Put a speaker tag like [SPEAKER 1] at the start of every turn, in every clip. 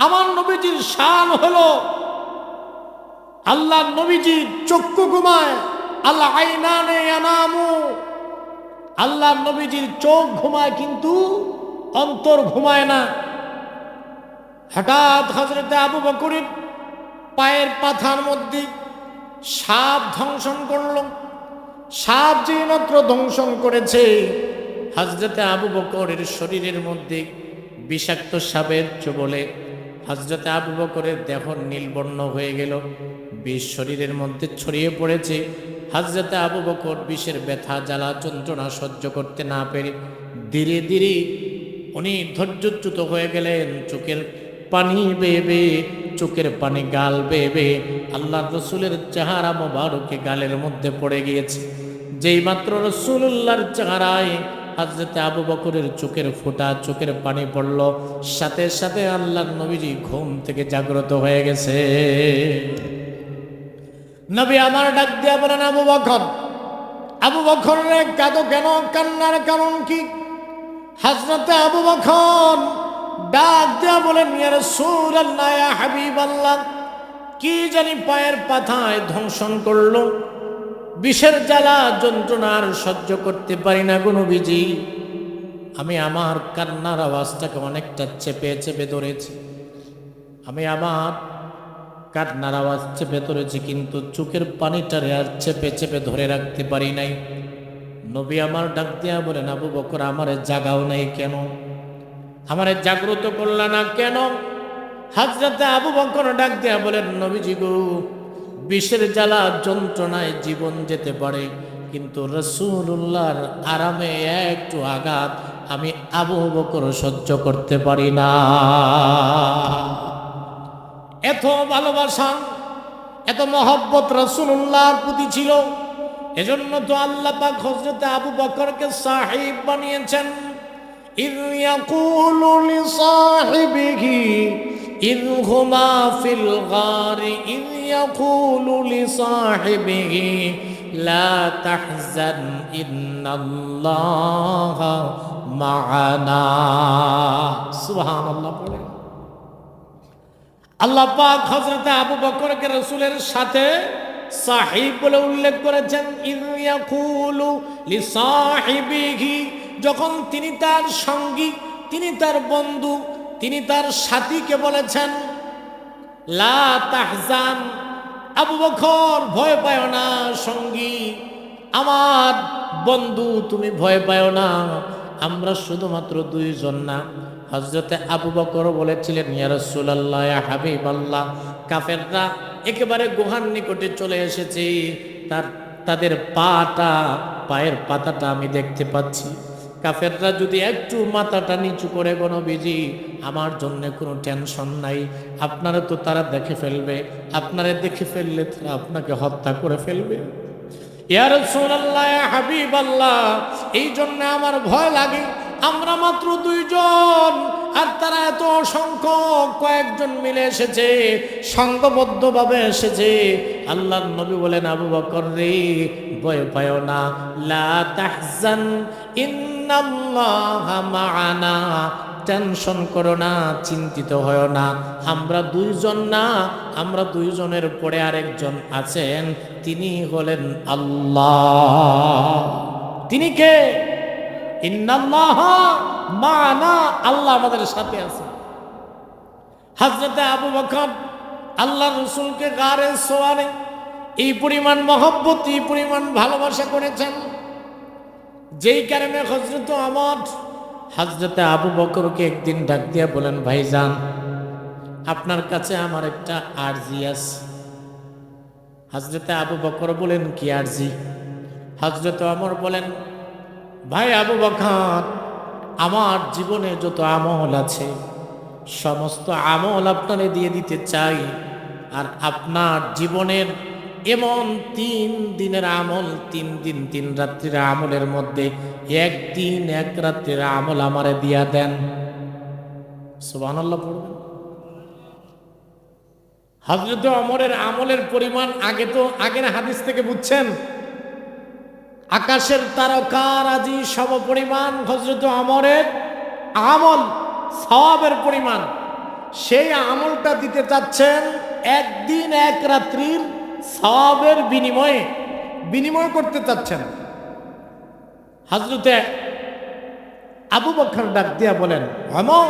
[SPEAKER 1] আমার নবীজির শান হলো আল্লাহ নবীজির চক্ষু ঘুমায়, আল্লাহ আইনানে ইয়ানামু, আল্লাহ নবীজির চোখ ঘুমায় কিন্তু অন্তর ঘুমায় না। হঠাৎ হযরতে আবু বকরের পায়ের পাথার মধ্যে সাপ দংশন করল। সাপ যে মাত্র দংশন করেছে, হযরতে আবু বকরের শরীরের মধ্যে বিষাক্ত সাপের ছোবলে হযরতে আবু বকরের দেহ নীলবর্ণ হয়ে গেল, বিষ শরীরের মধ্যে ছড়িয়ে পড়েছে। হযরতে আবু বকর বিষের ব্যথা জ্বালা যন্ত্রণা সহ্য করতে না পেরে ধীরে ধীরে উনি ধৈর্যচ্যুত হয়ে গেলেন। চোখের পানি বেয়ে বেয়ে, চোখের পানি গাল বেয়ে বেয়ে আল্লাহ রসুলের চেহারা মোবারকে গালের মধ্যে পড়ে গিয়েছে। যেই মাত্র রসুল্লাহর চেহারায় হযরতে আবু বকরের চোখের ফোঁটা, চোখের পানি পড়ল, সাথে সাথে আল্লাহর নবীজি ঘুম থেকে জাগ্রত হয়ে গেছে। নবী আমার ডাক দিয়া বলেন, আবু বকর, আবু বকর রে কাঁদো কেন? কান্নার কারণ কি? হযরতে আবু বকর ডাক দিয়া বলেন, ইয়া রাসূলুল্লাহ, ইয়া হাবিবাল্লাহ, কি জানি পায়ের পাথায় দংশন করলো, বিষের জ্বালা যন্ত্রণার সহ্য করতে পারি না গো নবীজি। আমি আমার কান্নার আওয়াজটাকে অনেকটা চেপে চেপে ধরেছি, আমি আমার কান্নার আওয়াজ চেপে ধরেছি, কিন্তু চোখের পানিটারে আর চেপে চেপে ধরে রাখতে পারি নাই। নবী আমার ডাক দিয়া বলেন, আবু বকর, আমারে জাগাও নাই কেন? আমারে জাগ্রত করলা না কেন? হযরতে আবু বকর ডাক দিয়া বলেন, নবীজি গো, বিষের জ্বালা যন্ত্রণায় জীবন যেতে পারে, কিন্তু রাসূলুল্লাহর আরামে একটু আঘাত আমি আবু বকর সহ্য করতে পারি না। এত ভালোবাসা, এত মহব্বত রাসূলুল্লাহর প্রতি ছিল, এজন্য তো আল্লাহ পাক হযরতে আবু বকরকে সাহিব বানিয়েছেন। ইয ইয়াকুলু লিসাহিবিহি ইয হুমা ফিল গারি ইয ইয়াকুলু লিসাহিবিহি লা তাহজান ইন্নাল্লাহা মা'ানা। সুবহানাল্লাহ বলে আল্লাহ পাক হযরতে আবু বকরকে রাসূলের সাথে সাহিব বলে উল্লেখ করেছেন। ইয ইয়াকুলু লিসাহিবিহি, যখন তিনি তার সঙ্গী, তিনি তার বন্ধু, তিনি তার সাথীকে বলেছেন, লা তাহজান, আবু বকর ভয় পায় না, সঙ্গী আমার বন্ধু তুমি ভয় পায় না, আমরা শুধুমাত্র দুইজন না। হযরতে আবু বকর বলেছিলেন, ইয়া রাসূলুল্লাহ, ইয়া হাবিবাল্লাহ, কাফেররা একেবারে গুহার নিকটে চলে এসেছে, তাদের পায়ের পাতাটা আমি দেখতে পাচ্ছি। কাফেররা যদি একটু মাথাটা নিচু করে, গো নবীজি আমার জন্য কোনো টেনশন নাই, আপনারা তো তারা দেখে ফেলবে, আপনারা দেখে ফেললে তারা আপনাকে হত্যা করে ফেলবে। ইয়া রাসূলুল্লাহ, ইয়া হাবিবাল্লাহ, এই জন্য আমার ভয় লাগে। আমরা মাত্র দুইজন, আর তারা এত অসংখ্য কয়েকজন মিলে এসেছে, সংঘবদ্ধভাবে এসেছে। আল্লাহর নবী বলেন, আবু বকর রে ভয় পায় না, লা তাহজান ইন্নাল্লাহা মা'ানা, টেনশন করো না, চিন্তিত হয় না, আমরা দুইজন না, আমরা দুইজনের পরে আরেকজন আছেন, তিনি হলেন আল্লাহ। তিনি কে? ইন্নাল্লাহা মা'ানা, আল্লাহ আমাদের সাথে আছে। হযরতে আবু বকর আল্লাহর রাসূলকে গারে সোয়ারে এই পরিমাণ মহব্বত, এই পরিমাণ ভালোবাসা করেছেন, যেই কারণে হযরতে আবু বকরকে একদিন ডাক দিয়া বলেন, ভাইজান আপনার কাছে আমার একটা আরজি আছে। হযরতে আবু বকর বলেন, কি আরজি? হযরতে ওমর বলেন, ভাই আবু বকর, আমার জীবনে যত আমল আছে সমস্ত আমল আপনারে দিয়ে দিতে চাই, আর আপনার জীবনের এমন 3 দিনের আমল, 3 দিন 3 রাত্রির আমলের মধ্যে 1 দিন 1 রাত্রির আমল আমারে দিয়া দেন। সুবহানাল্লাহ পড়বেন। হযরত ওমরের আমলের পরিমাণ আগের হাদিস থেকে বুঝছেন, আকাশের তারকারাজি সম পরিমাণ হযরত ওমরের আমল, সওয়াবের পরিমাণ। সেই আমলটা দিতে চাচ্ছেন একদিন এক রাত্রির সওয়াবের বিনিময় করতে চাচ্ছেন। হযরতে আবু বকর ডাক দিয়া বলেন, ওমর,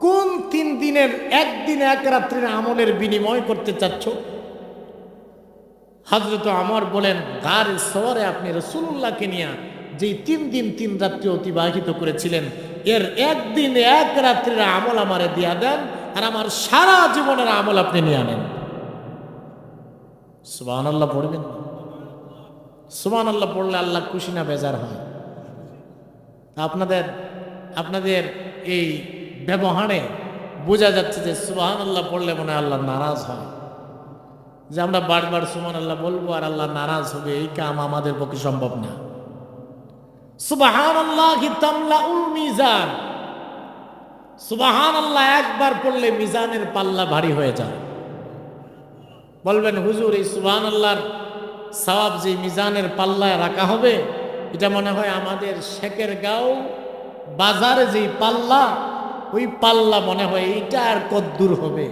[SPEAKER 1] কোন 3 দিনের একদিন এক রাত্রির আমলের বিনিময় করতে চাচ্ছ? হযরত ওমর বলেন, গারে সওয়ারে আপনি রাসূলুল্লাহকে নিয়ে যেই 3 দিন 3 রাত্রি অতিবাহিত করেছিলেন, এর একদিন এক রাত্রির আমল আমারে দিয়া দেন, আর আমার সারা জীবনের আমল আপনি নিয়ে আনেন। সুবহানাল্লাহ পড়বেন। সুবহানাল্লাহ পড়লে আল্লাহ খুশি না বেজার হয়? আপনাদের এই ব্যবহারে বোঝা যাচ্ছে যে সুবহানাল্লাহ পড়লে মনে হয় আল্লাহ নারাজ হয়। যে আমরা বারবার সুবহানাল্লাহ বলবো আর আল্লাহ নারাজ হবে, এই কাম আমাদের পক্ষে সম্ভব না। সুবহানাল্লাহি তামলাউল মিজান। সুবহানাল্লাহ একবার পড়লে মিজানের পাল্লা ভারী হয়ে যায়। বলবেন, হুজুর, এই সুবহানাল্লাহর সওয়াব যে মিজানের পাল্লায় রাখা হবে, এটা মনে হয় আমাদের শেখেরগাঁও বাজারে যে পাল্লা, ওই পাল্লা মনে হয় এইটা আর কদ্দূর হবে।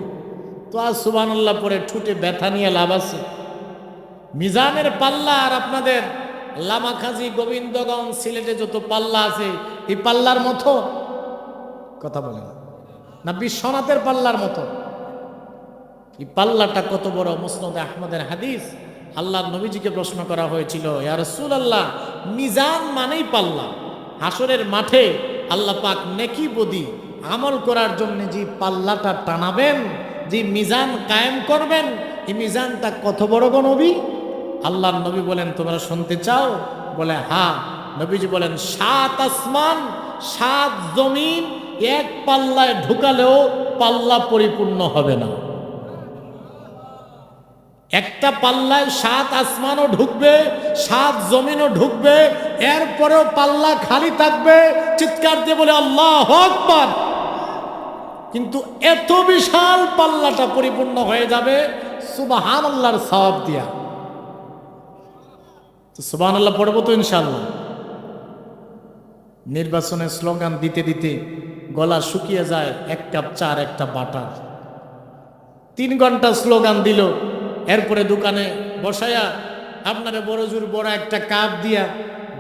[SPEAKER 1] তো আর সুবহানাল্লাহ পরে ঠুটে ব্যথা নিয়ে লাভ আছে? মিজানের পাল্লা আর আপনাদের লামাখাজি, গোবিন্দগঞ্জ, সিলেটে যত পাল্লা আছে, এই পাল্লার মতো? কথা বলেন না, বিশ্বনাথের পাল্লার মতো? এই পাল্লাটা কত বড়! মুসনাদে আহমদের হাদিস, আল্লাহর নবীজিকে প্রশ্ন করা হয়েছিল, ইয়া রাসূলুল্লাহ, মিজান মানেই পাল্লা। হাসরের মাঠে আল্লাহ পাক নেকি বদি আমল করার জন্য যে পাল্লাটা টানাবেন, যে মিজান কায়েম করবেন, এই মিজানটা কত বড় গো নবী? আল্লাহর নবী বলেন, তোমরা শুনতে চাও? বলে হ্যাঁ। নবীজি বলেন, 7 আসমান 7 জমিন এক পাল্লায় ঢুকালেও পাল্লা পরিপূর্ণ হবে না। একটা পাল্লায় 7 আসমানও ঢুকবে, 7 জমিনও ঢুকবে, এরপরেও পাল্লা খালি থাকবে। চিৎকার দিয়ে বলে আল্লাহু আকবার। কিন্তু এত বিশাল পাল্লাটা পরিপূর্ণ হয়ে যাবে সুবহানাল্লাহর সওয়াব দিয়া। তো সুবহানাল্লাহ পড়বো তো ইনশাআল্লাহ। নির্বাচনের স্লোগান দিতে দিতে গলা শুকিয়ে যায়, 1 কাপ চা আর একটা বাটার। 3 ঘন্টা স্লোগান দিল, এরপরে দোকানে বসায়া আপনারা বড় জোর বড় একটা কাপ দিয়া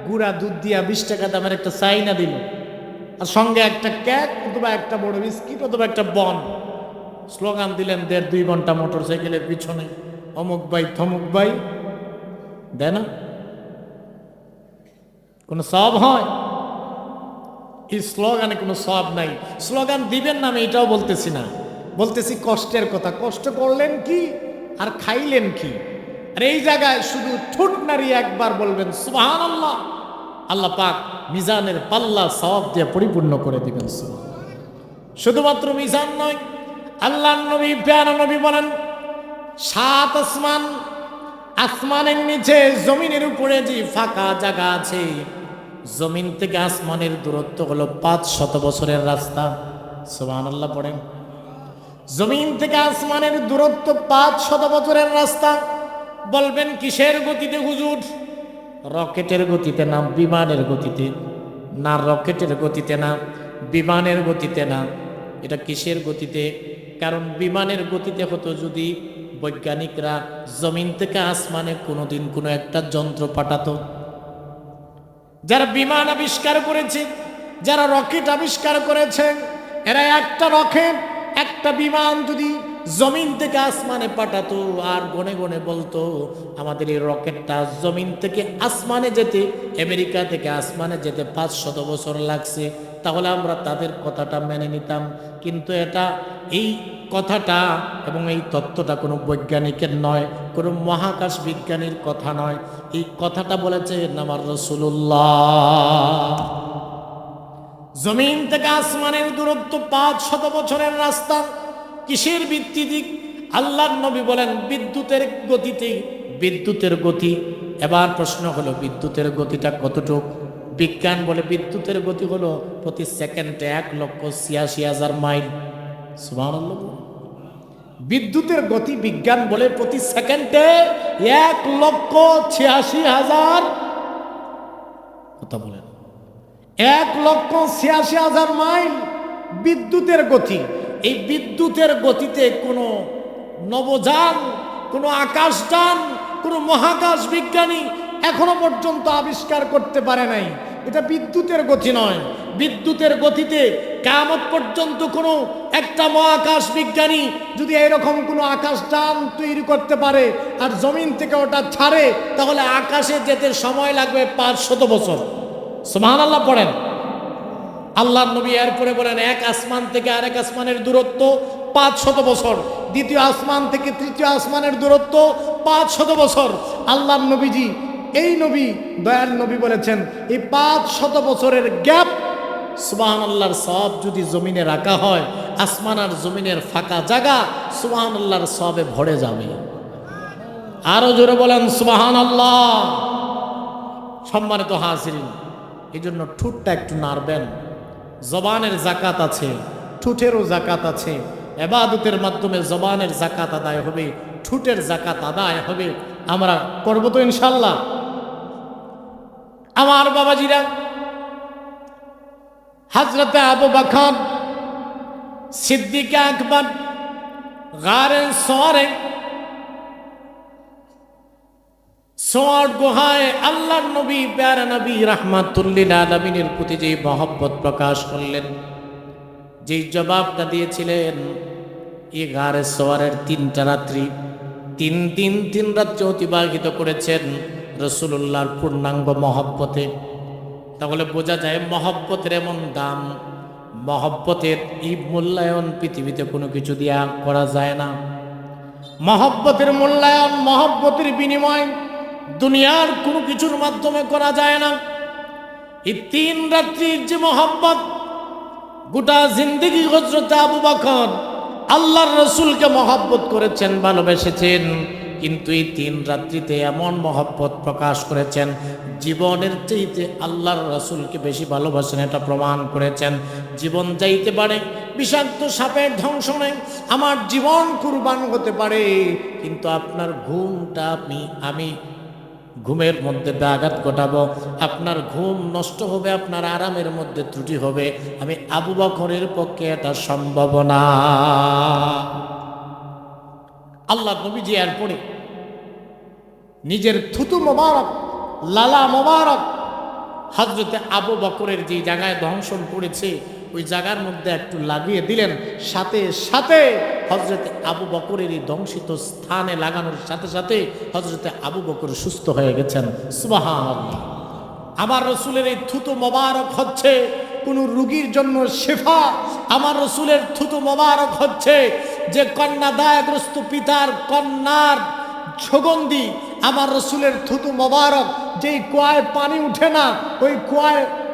[SPEAKER 1] গুঁড়া দুধ দিয়া 20 টাকা দামের একটা চাইনা দিল, আর সঙ্গে একটা কেক অথবা একটা বড় বিস্কিট অথবা একটা বন। স্লোগান দিলেন 1.5-2 ঘন্টা মোটর সাইকেলের পিছনে, অমুক ভাই থমুক ভাই। দেয় না? কোনো সওয়াব হয়? এই স্লোগানে কোনো সওয়াব নাই। স্লোগান দিবেন না আমি এটাও বলতেছি না, বলতেছি কষ্টের কথা। কষ্ট করলেন কি আর খাইলেন কি? আর এই জায়গায় শুধু ঠোঁট নাড়িয়ে একবার বলবেন সুবহানাল্লাহ, আল্লাহ পাক মিজানের পাল্লা সওয়াব দিয়ে পরিপূর্ণ করে দিবেন। শুধুমাত্র মিজান নয়, আল্লাহর নবী, প্যারা নবী বলেন, 7 আসমান, আসমানের নিচে জমিনের উপরে যে ফাঁকা জায়গা আছে, জমিন থেকে আসমানের দূরত্ব হলো 500 বছরের রাস্তা। সুবহানাল্লাহ পড়েন। জমিন থেকে আসমানের দূরত্ব 500 বছরের রাস্তা। বলবেন কিসের গতিতে হুজুর? রকেটের গতিতে না, বিমানের গতিতে? না, রকেটের গতিতে না, বিমানের গতিতে না। এটা কিসের গতিতে? কারণ বিমানের গতিতে হতো যদি বৈজ্ঞানিকরা জমিন থেকে আসমানে কোনোদিন কোনো একটা যন্ত্র পাঠাতো। যারা বিমান আবিষ্কার করেছে, যারা রকেট আবিষ্কার করেছে, এরা একটা রকেট, একটা বিমান যদি জমিন থেকে আসমানে পাঠাতো আর গনে গনে বলতো আমাদের এই রকেটটা জমিন থেকে আসমানে যেতে, আমেরিকা থেকে আসমানে যেতে 500 বছর লাগছে, তাহলে আমরা তাদের কথাটা মেনে নিতাম। কিন্তু এই কথাটা এবং এই তত্ত্বটা কোনো বৈজ্ঞানিকের নয়, কোনো মহাকাশ বিজ্ঞানীর কথা নয়। এই কথাটা বলেছেন আমার রাসূলুল্লাহ। জমিন থেকে আসমানের দূরত্ব 500 বছরের রাস্তা। কিসের ভিত্তিতে? আল্লাহর নবী বলেন বিদ্যুতের গতিতে। বিদ্যুতের গতি। এবার প্রশ্ন হলো বিদ্যুতের গতিটা কতটুক? বিজ্ঞান বলে বিদ্যুতের গতি হলো প্রতি সেকেন্ডে 1,86,000 মাইল। সুবহানাল্লাহ। বিদ্যুতের গতি বিজ্ঞান বলে প্রতি সেকেন্ডে 1,86,000। কথা বলেন, 1,86,000 মাইল। বিদ্যুতের গতি। এই বিদ্যুতের গতিতে কোনো নবযান, কোনো আকাশযান, কোনো মহাকাশ বিজ্ঞানী এখনো পর্যন্ত আবিষ্কার করতে পারে নাই। এটা বিদ্যুতের গতি নয়। বিদ্যুতের গতিতে কিয়ামত পর্যন্ত কোনো একটা মহাকাশ বিজ্ঞানী যদি এরকম কোনো আকাশযান তৈরি করতে পারে আর জমিন থেকে ওটা ছাড়ে, তাহলে আকাশে যেতে সময় লাগবে 500 বছর। সুবহানাল্লাহ পড়েন। আল্লাহর নবী এরপরে বলেন, এক আসমান থেকে আরেক আসমানের দূরত্ব 500 বছর, দ্বিতীয় আসমান থেকে তৃতীয় আসমানের দূরত্ব 500 বছর। আল্লাহর নবীজি, এই নবী, দয়াল নবী বলেছেন, এই 500 বছরের গ্যাপ সুবহানাল্লাহর সওয়াব যদি জমিনে রাখা হয়, আসমান আর জমিনের ফাঁকা জায়গা সুবহানাল্লাহর সওয়াবে ভরে যাবে। আরো জোরে বলেন সুবহানাল্লাহ। সম্মানিত হাজিরিন, এই জন্য ঠোঁটটা একটু নাড়বেন। জবানের জাকাত আছে, ঠোঁটেরও জাকাত আছে। ইবাদতের মাধ্যমে জবানের জাকাত আদায় হবে, ঠোঁটের জাকাত আদায় হবে। আমরা করব তো ইনশাল্লাহ। আমার বাবাজিরা, হযরতে আবু বকর সিদ্দিক আকবর গারে সওয়ারে, সওয়ার গুহায় আল্লাহর নবী, প্যারা নবী রাহমাতুল লিল আলামিনের প্রতি যে মহব্বত প্রকাশ করলেন, যেই জবাবটা দিয়েছিলেন, এই গারে সওয়ারের 3টা রাত্রি, 3 রাত্রি অতিবাহিত করেছেন রাসূলুল্লাহর পূর্ণাঙ্গ মহব্বতে। তাহলে বোঝা যায় মহব্বতের এমন দাম, মহব্বতের এই মূল্যায়ন পৃথিবীতে কোনো কিছু দিয়া করা যায় না। মহব্বতের মূল্যায়ন, মহব্বতের বিনিময় দুনিয়ার কোনো কিছুর মাধ্যমে করা যায় না। এই 3 রাত্রির যে মহব্বত, গোটা জিন্দেগি হযরত আবু বকর আল্লাহর রাসূলকে মহব্বত করেছেন, ভালোবেসেছেন, কিন্তু এই 3 রাত্রিতে এমন মহব্বত প্রকাশ করেছেন, জীবনের চাইতে আল্লাহর রাসূলকে বেশি ভালোবাসেন, এটা প্রমাণ করেছেন। জীবন যাইতে পারে, বিষাক্ত সাপের ধ্বংসনে আমার জীবন কুরবান হতে পারে, কিন্তু আপনার ঘুমটা আমি ঘুমের মধ্যে ব্যাঘাত ঘটাবো, আপনার ঘুম নষ্ট হবে, আপনার আরামের মধ্যে ত্রুটি হবে, আমি আবু বকরের পক্ষে এটা সম্ভব না। আল্লাহ নবীজি এরপরে নিজের থুতু মোবারক, লালা মোবারক হযরতে আবু বকরের যে জায়গায় দংশন করেছে ওই জায়গার মধ্যে একটু লাগিয়ে দিলেন। সাথে সাথে হযরতে আবু বকরের এই দংশিত স্থানে লাগানোর সাথে সাথে হযরতে আবু বকর সুস্থ হয়ে গেছেন। সুবহানাল্লাহ। আমার রাসূলের এই থুতু মোবারক হচ্ছে কোন রোগীর জন্য শিফা। আমার রাসূলের থুতু মোবারক হচ্ছে যে কন্যাদায়গ্রস্ত পিতার কন্যার সুগন্ধি। আমার রাসূলের থুতু মোবারক, যেই কুয়ায় পানি উঠে না, ওই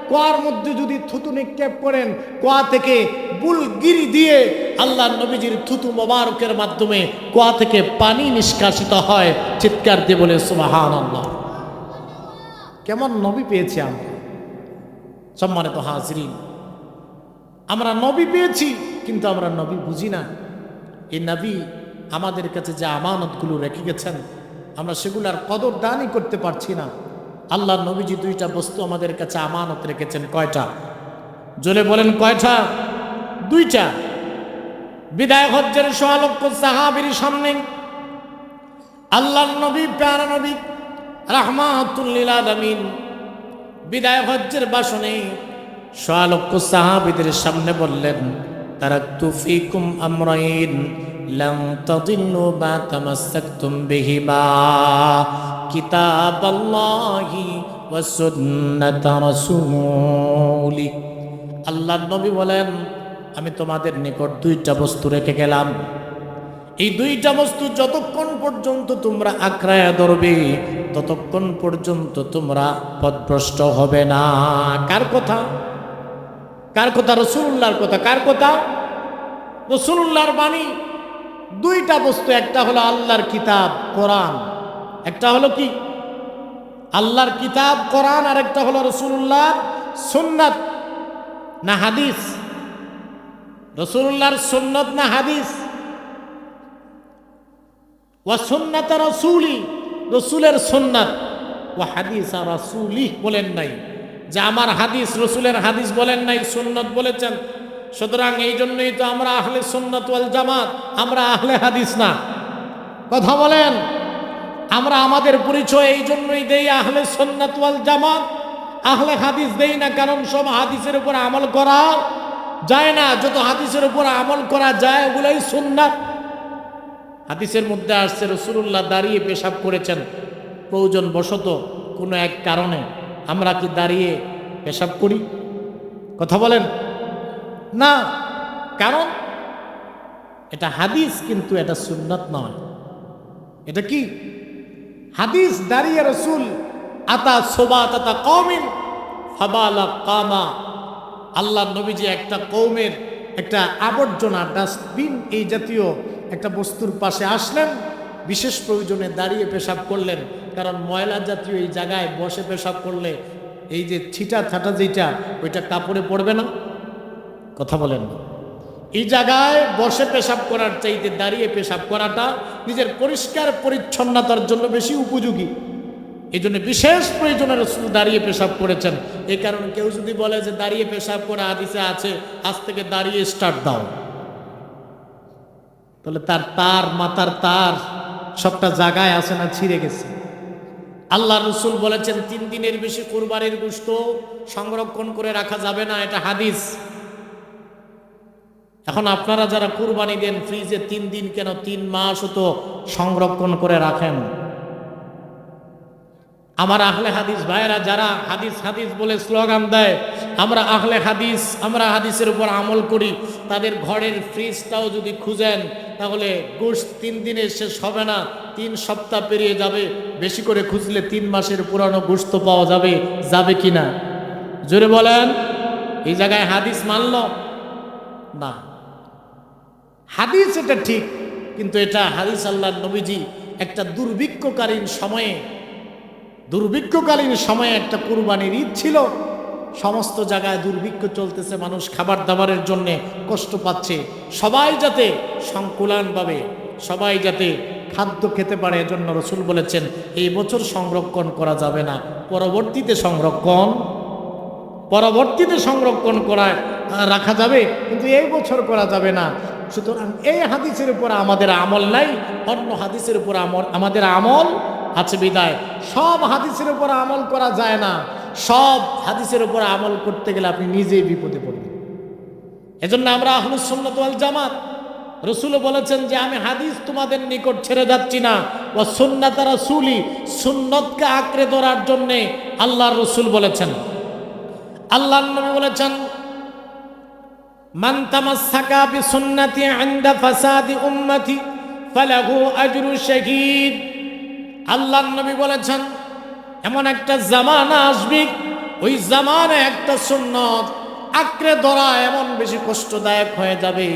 [SPEAKER 1] কুয়ার মধ্যে যদি থুতু নিক্ষেপ করেন, কুয়া থেকে বুলগিরি দিয়ে আল্লাহর নবীজির থুতু মোবারকের মাধ্যমে কুয়া থেকে পানি নিষ্কাশিত হয়। চিৎকার দিয়ে বলে সুবহানাল্লাহ। কেমন নবী পেয়েছি আমরা। সম্মানিত হাজিরিন, আমরা নবী পেয়েছি, কিন্তু আমরা নবী বুঝি না। এই নবী আমাদের কাছে যে আমানতগুলো রেখে গেছেন, আমরা সেগুলার কদর দানই করতে পারছি না। আল্লাহ নবীজি 2টা বস্তু আমাদের কাছে আমানত রেখেছেন। কয়টা? জোরে বলেন কয়টা? 2টা। বিদায় হজ্জের 1.5 লক্ষ সাহাবীর সামনে আল্লাহর নবী, প্যারা নবী রাহমাতুল লিল আলামিন বিদায় হজ্জের ভাষণে 1.5 লক্ষ সাহাবীদের সামনে বললেন, তারাকতু ফিকুম আমরাইন লাম তাদিল্লু মা তামাসসাকতুম বিহিমা কিতাবাল্লাহি ওয়া সুন্নাত রাসূলি। আল্লাহর নবী বলেন, আমি তোমাদের নিকট 2টা বস্তু রেখে গেলাম। এই 2টা বস্তু যতক্ষণ পর্যন্ত তোমরা আঁকড়ায়া ধরবে, ততক্ষণ পর্যন্ত তোমরা পথভ্রষ্ট হবে না। কার কথা? কার কথা? রাসূলুল্লাহর কথা। কার কথা? রাসূলুল্লাহর বাণী। 2টা বস্তু, একটা হলো আল্লাহর কিতাব কোরআন, একটা হলো কি? আল্লাহর কিতাব কোরআন, আর একটা হলো রাসূলুল্লাহর সুন্নাত না হাদিস? রাসূলুল্লাহর সুন্নাত না হাদিস? ওয়া সুন্নাত রাসূলি, রাসূলের সুন্নাত। ওয়া হাদিস রাসূলি বলেন নাই যে আমার হাদিস, রাসূলের হাদিস বলেন নাই, সুন্নাত বলেছেন। সুতরাং এই জন্যই তো আমরা আহলে সুন্নাত ওয়াল জামাত, আমরা আহলে হাদিস না। কথা বলেন, আমরা আমাদের পরিচয় এই জন্যই দেই আহলে সুন্নাত ওয়াল জামাত, আহলে হাদিস দেই না। কারণ সব হাদিসের উপর আমল করা যায় না, যত হাদিসের উপর আমল করা যায় ওগুলোই সুন্নাত। হাদিসের মধ্যে আসছে রাসূলুল্লাহ দাঁড়িয়ে পেশাব করেছেন প্রয়োজন বশত কোনো এক কারণে। আমরা কি দাঁড়িয়ে পেশাব করি? কথা বলেন না, কারণ এটা হাদিস, কিন্তু এটা সুন্নাত নয়। এটা কি হাদিস? দাঁড়িয়ে রাসূল আতা সুবাত আতা কওমিন ফাবালা কামা, আল্লাহ নবীজি একটা কওমের একটা আবর্জনা ডাস্টবিন এই জাতীয় একটা বস্তুর পাশে আসলেন, বিশেষ প্রয়োজনে দাঁড়িয়ে পেশাব করলেন। কারণ ময়লা জাতীয় এই জায়গায় বসে পেশাব করলে এই যে ছিটা ছাটা যেটা, ওইটা কাপড়ে পড়বে না। কথা বলেন না, এই জায়গায় বসে পেশাব করার চাইতে দাঁড়িয়ে পেশাব করাটা নিজের পরিষ্কার পরিচ্ছন্নতার জন্য বেশি উপযোগী। এই জন্য বিশেষ প্রয়োজনে রাসূল দাঁড়িয়ে পেশাব করেছেন। এই কারণে কেউ যদি বলে যে দাঁড়িয়ে পেশাব করা হাদিসে আছে, আজ থেকে দাঁড়িয়ে স্টার্ট দাও, তাহলে তার মাথার তার সবটা জায়গায় আছে না ছিঁড়ে গেছে। আল্লাহ রসুল বলেছেন 3 দিনের বেশি কুরবানির গোশত সংরক্ষণ করে রাখা যাবে না, এটা হাদিস। এখন আপনারা যারা কুরবানি দেন ফ্রিজে 3 দিন কেন 3 মাসও তো সংরক্ষণ করে রাখেন। আমার আহলে হাদিস ভাইয়েরা যারা হাদিস হাদিস বলে স্লোগান দেয়, আমরা আহলে হাদিস, আমরা হাদিসের উপর আমল করি, তাদের ঘরের ফ্রিজটাও যদি খুঁজেন তাহলে গোশত 3 দিনে শেষ হবে না, 3 সপ্তাহ পেরিয়ে যাবে। বেশি করে খুঁজলে 3 মাসের পুরানো গোশত পাওয়া যাবে। যাবে কি না? জোরে বলেন। এই জায়গায় হাদিস মানল না। হাদিস এটা ঠিক, কিন্তু এটা হাদিস আল্লাহর নবীজি একটা দুর্ভিক্ষকালীন সময়ে একটা কুরবানির ঈদ ছিল। সমস্ত জায়গায় দুর্ভিক্ষ চলতেছে, মানুষ খাবার দাবারের জন্য কষ্ট পাচ্ছে। সবাই যাতে সংকুলানভাবে সবাই যাতে খাদ্য খেতে পারে, এজন্য রাসূল বলেছেন এই বছর সংরক্ষণ করা যাবে না, পরবর্তীতে সংরক্ষণ করা রাখা যাবে, কিন্তু এই বছর করা যাবে না। সুতরাং এই হাদিসের উপর আমাদের আমল নাই, অন্য হাদিসের উপর আমাদের আমল আছে। বিদায় সব হাদিসের উপর আমল করা যায় না। সব হাদিসের উপর আমল করতে গেলে আপনি নিজেই বিপদে পড়বেন। এজন্য আমরা আহলুস সুন্নাত ওয়াল জামাত, রাসূল বলেছেন যে আমি হাদিস তোমাদের নিকট ছেড়ে যাচ্ছি না, ওয়া সুন্নাত রাসূলি, সুন্নতকে আঁকড়ে ধরার জন্য আল্লাহর রাসূল বলেছেন। আল্লাহর নবী বলেছেন মান তামাসসাকা বিসুন্নতি ইনদা ফাসাদি উম্মতি ফালাহু আজরু শাহীদ। আল্লাহর নবী বলেছেন এমন একটা জামানা আসবে, ওই জামানায় একটা সুন্নত আঁকড়ে ধরা এমন বেশি কষ্টদায়ক হয়ে যাবে।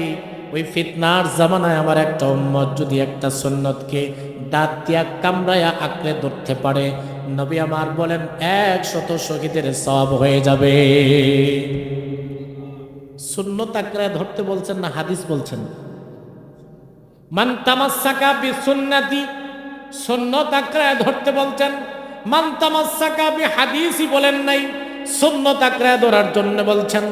[SPEAKER 1] ওই ফিতনার জামানায় আমার একটা উম্মত যদি একটা সুন্নতকে দাঁত দিয়া কামড়ায়া আঁকড়ে ধরতে পারে, নবী আমার বলেন 100 শহীদের সওয়াব হয়ে যাবে। সুন্নত আঁকড়ে ধরতে বলছেন না হাদিস বলছেন? মান তামাসসাকা বিসুন্নতি, সুন্নত আঁকড়ে ধরতে বলছেন। মান তামাসসাকা বিহাদিসি বলেন নাই, সুন্নত আঁকড়ে ধরার জন্য বলছেন।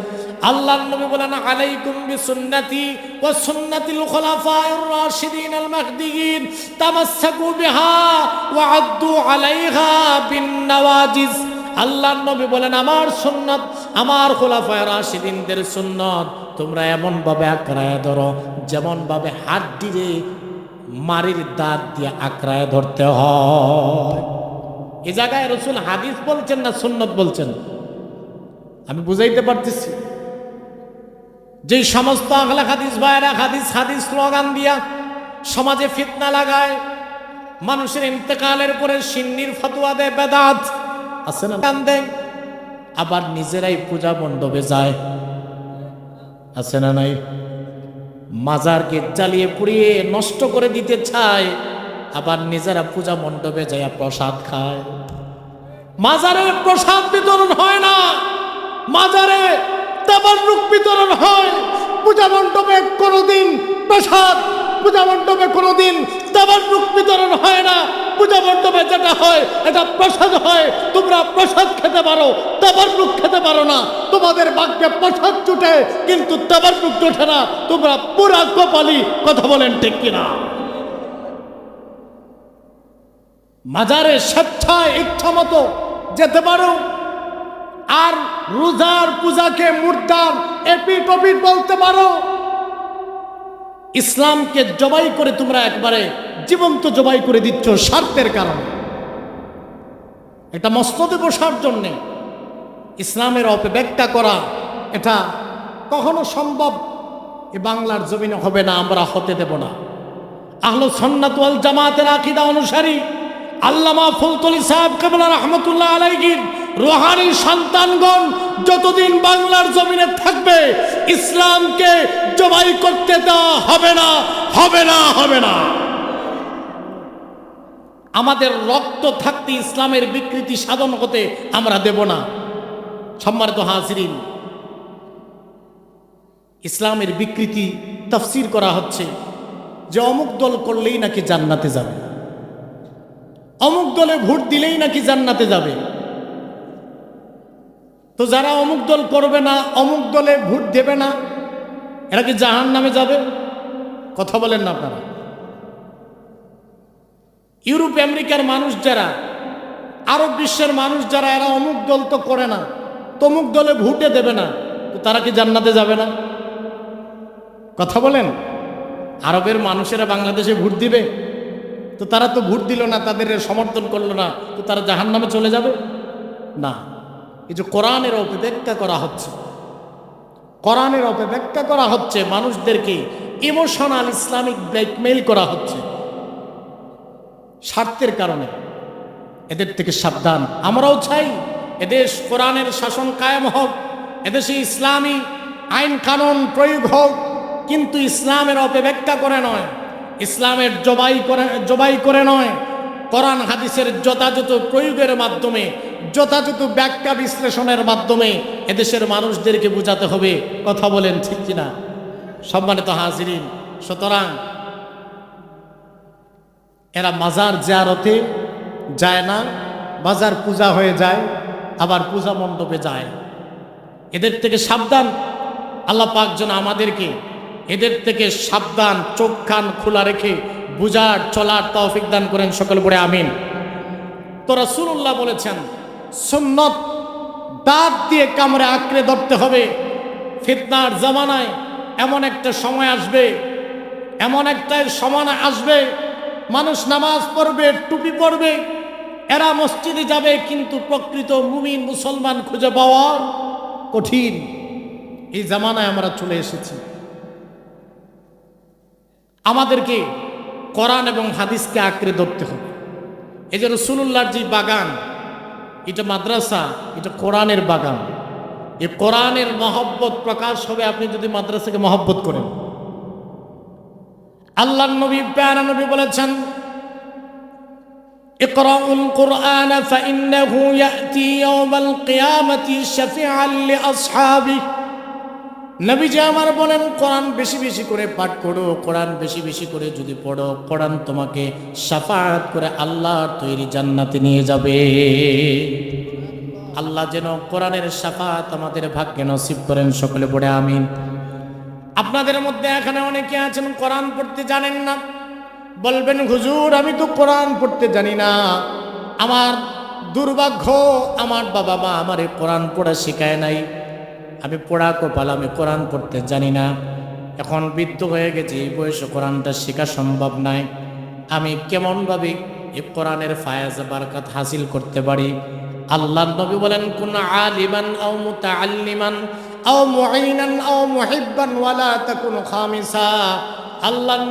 [SPEAKER 1] আল্লাহর নবী বলেন আলাইকুম বিসুন্নতি ওয়া সুন্নাতিল খুলাফায়ে রাশিদিনাল মাহদিয়িন তামাসসাকু বিহা ওয়া আদ্দু আলাইহা বিন নওয়াজিজ। আল্লাহর নবী বলেন আমার সুন্নাত, আমার খুলাফায়ে রাশিদিনদের সুন্নাত তোমরা এমন ভাবে আঁকড়ায় ধরো যেমন ভাবে হাড্ডিরে মারির দাঁত দিয়ে আঁকড়ায় ধরতে হয়। এ জায়গায় রাসূল হাদিস বলছেন না সুন্নত বলছেন? আমি বুঝাইতে পারতেছি? যে সমস্ত আহলে হাদিস ভাইরা হাদিস হাদিস স্লোগান দিয়া সমাজে ফিতনা লাগায়, মানুষের ইন্তেকালের পরে সিন্নির ফতোয়া দেয়, বেদাত আছে না, আবার নিজেরাই পূজা মণ্ডপে যায়, আছে না নাই? মাজারকে জ্বালিয়ে পুড়িয়ে নষ্ট করে দিতে চায়, আবার নিজেরা পূজা মণ্ডপে যায় প্রসাদ খায়। মাজারে প্রসাদ বিতরণ হয় না, মাজারে তাবাররুক বিতরণ হয়। পূজা মণ্ডপে কোনোদিন প্রসাদ পূজা মণ্ডপে কোনোদিন তাবাররুক বিতরণ হয় না। পূজা মণ্ডপে যেটা হয় এটা প্রসাদ হয়। তোমরা প্রসাদ খেতে পারো, তাবাররুক খেতে পারো না। তোমাদের ভাগ্যে প্রসাদ জুটে কিন্তু তাবাররুক জুটে না। তোমরা পুরা কপালি। কথা বলেন ঠিক কিনা? মাজারে স্বেচ্ছায় ইচ্ছা মতো যেতে পারো, আর রোজার পূজাকে মুর্দার এপিট ওপিট বলতে পারো। ইসলামকে জবাই করে তোমরা একবারে জীবন্ত জবাই করে দিচ্ছ স্বার্থের কারণে, এটা মসনদে বসার জন্যে। ইসলামের অপব্যাখ্যা করা এটা কখনো সম্ভব এ বাংলার জমিনে হবে না, আমরা হতে দেব না। আহলে সুন্নাত ওয়াল জামাতের আকীদা অনুসারী আল্লামা ফুলতলি সাহেব কেবলা রহমতুল্লাহ আলাইহির রুহানি সন্তানগণ যতদিন বাংলার জমিনে থাকবে ইসলামকে জবাই করতে দেওয়া হবে না, হবে না, হবে না। আমাদের রক্ত থাকতে ইসলামের বিকৃতি সাধন হতে আমরা দেব না। সম্মানিত হাজিরিন, ইসলামের বিকৃতি তাফসীর করা হচ্ছে যে অমুক দল করলেই নাকি জান্নাতে যাবে, অমুক দলে ভোট দিলেই নাকি জান্নাতে যাবে। তো যারা অমুক দল করবে না, অমুক দলে ভোট দেবে না, এরা কি জাহান্নামে যাবে? কথা বলেন না আপনারা? ইউরোপ আমেরিকার মানুষ যারা, আরব বিশ্বের মানুষ যারা, এরা অমুক দল তো করে না, তমুক দলে ভোটে দেবে না, তো তারা কি জান্নাতে যাবে না? কথা বলেন। আরবের মানুষেরা বাংলাদেশে ভোট দিবে, তো তারা তো ভোট দিল না, তাদের সমর্থন করলো না, তো তারা জাহান্নামে চলে যাবে না। এই যে কোরআনের অপব্যাখ্যা করা হচ্ছে, কোরআনের অপব্যাখ্যা করা হচ্ছে, মানুষদেরকে ইমোশনাল ইসলামিক ব্ল্যাকমেইল করা হচ্ছে স্বার্থের কারণে। এদের থেকে সাবধান। আমরাও চাই এদেশ কোরআনের শাসন কায়েম হোক, এদেশে ইসলামী আইন কানুন প্রয়োগ হোক, কিন্তু ইসলামের অপব্যাখ্যা করে নয়, ইসলামের জবাই করে নয়, কোরআন হাদিসের যথাযথ প্রয়োগের মাধ্যমে, যথাযথ ব্যাখ্যা বিশ্লেষণের মাধ্যমে এদেশের মানুষদেরকে বোঝাতে হবে। কথা বলেন ঠিক কিনা? সম্মানিত হাজিরিন, সুতরাং এরা মাজার জিয়ারতে যায় না, বাজার পূজা হয়ে যায়, আবার পূজা মণ্ডপে যায়। এদের থেকে সাবধান। আল্লাহ পাক যেন আমাদেরকে এদের থেকে সাবধান, চোখ কান খোলা রেখে বুঝার চলার তৌফিক দান করেন। সকল পড়ে আমিন। তো রাসূলুল্লাহ বলেছেন সুন্নত দাঁত দিয়ে কামড়ে আঁকড়ে ধরতে হবে। ফিতনার জামানায় এমন একটা সময় আসবে, এমন একটা সময় আসবে, মানুষ নামাজ পড়বে, টুপি পড়বে, এরা মসজিদে যাবে, কিন্তু প্রকৃত মুমিন মুসলমান খুঁজে পাওয়া কঠিন। এই জামানায় আমরা চলে এসেছি। আমাদেরকে কোরআন এবং হাদিসকে আঁকড়ে ধরতে হবে। এই যে রাসূলুল্লাহর যে বাগান, এটা মাদ্রাসা, এটা কোরআনের বাগান। এই কোরআনের মহব্বত প্রকাশ হবে আপনি যদি মাদ্রাসাকে মহব্বত করেন। আল্লাহর নবী, প্যারা নবী বলেছেন ইকরাউল কুরআন ফাইন্নাহু ইয়াতি ইয়াওমাল কিয়ামাতি শাফিআন লিআসহাবি। নবীজি আমার বলেন কোরআন বেশি বেশি করে পাঠ করো, কোরআন বেশি বেশি করে যদি পড়ো, কোরআন তোমাকে শাফাআত করে আল্লাহর তৈরি জান্নাতে নিয়ে যাবে। আল্লাহ যেন কোরআনের শাফাআত আমাদের ভাগ্যে নসিব করেন। সকলে পড়ে আমিন। আপনাদের মধ্যে এখানে অনেকে আছেন কোরআন পড়তে জানেন না। বলবেন হুজুর আমি তো কোরআন পড়তে জানি না, আমার দুর্ভাগ্য, আমার বাবা মা আমারে কোরআন পড়া শেখায় নাই, আমি পড়া কপাল, আমি কোরআন পড়তে জানি না, এখন বৃদ্ধ হয়ে গেছি, এই বয়সে কোরআনটা শেখা সম্ভব নয়, আমি কেমনভাবে এই কোরআনের ফায়েজ বারাকাত হাসিল করতে পারি? আল্লাহর নবী বলেন কুন আলিমান আও মুতাআল্লিমান আও মুঈনান আও মুহিব্বান ওয়ালা তাকুন খামিসা। আল্লাহর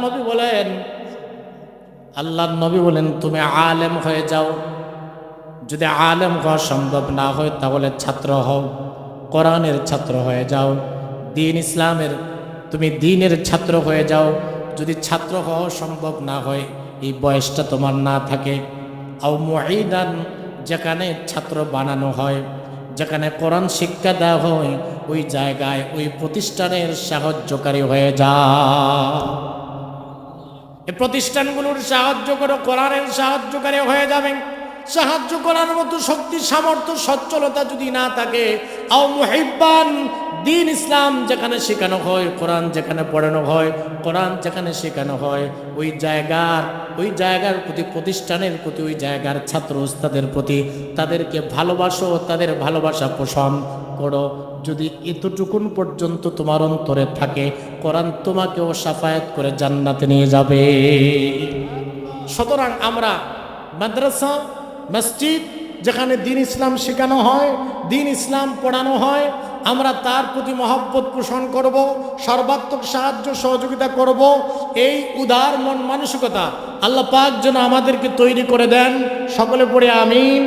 [SPEAKER 1] নবী বলেন তুমি আলেম হয়ে যাও, যদি আলেম হওয়া সম্ভব না হয় তাহলে ছাত্র হও, কোরআনের ছাত্র হয়ে যাও, দ্বীন ইসলামের তুমি দ্বীনের ছাত্র হয়ে যাও। যদি ছাত্র হওয়া সম্ভব না হয়, এই বয়সটা তোমার না থাকে, আও মুঈনান যেখানে ছাত্র বানানো হয়, যেখানে কোরআন শিক্ষা দেওয়া হয়, ওই জায়গায় ওই প্রতিষ্ঠানের সাহায্যকারী হয়ে যাও। এই প্রতিষ্ঠানগুলোর সাহায্য করে কোরআনের সাহায্যকারী হয়ে যাবেন। সাহায্য করার মতো শক্তি সামর্থ্য সচ্ছলতা যদি না থাকে, আও মুহিব্বান, দিন ইসলাম যেখানে শেখানো হয়, কোরআন যেখানে পড়ানো হয়, কোরআন যেখানে শেখানো হয়, ওই জায়গার প্রতি, প্রতিষ্ঠানের প্রতি, ওই জায়গার ছাত্র ওস্তাদের প্রতি তাদেরকে ভালোবাসো, তাদের ভালোবাসা পোষণ করো। যদি এতটুকুন পর্যন্ত তোমার অন্তরে থাকে, কোরআন তোমাকেও শাফায়াত করে জান্নাতে নিয়ে যাবে। সুতরাং আমরা মাদ্রাসা, মসজিদ যেখানে দিন ইসলাম শেখানো হয়, দিন ইসলাম পড়ানো হয়, আমরা তার প্রতি মহব্বত পোষণ করব, সর্বাত্মক সাহায্য সহযোগিতা করব। এই উদার মন মানসিকতা আল্লাহ পাক যেন আমাদেরকে তৈরি করে দেন। সকলে পড়ে আমিন।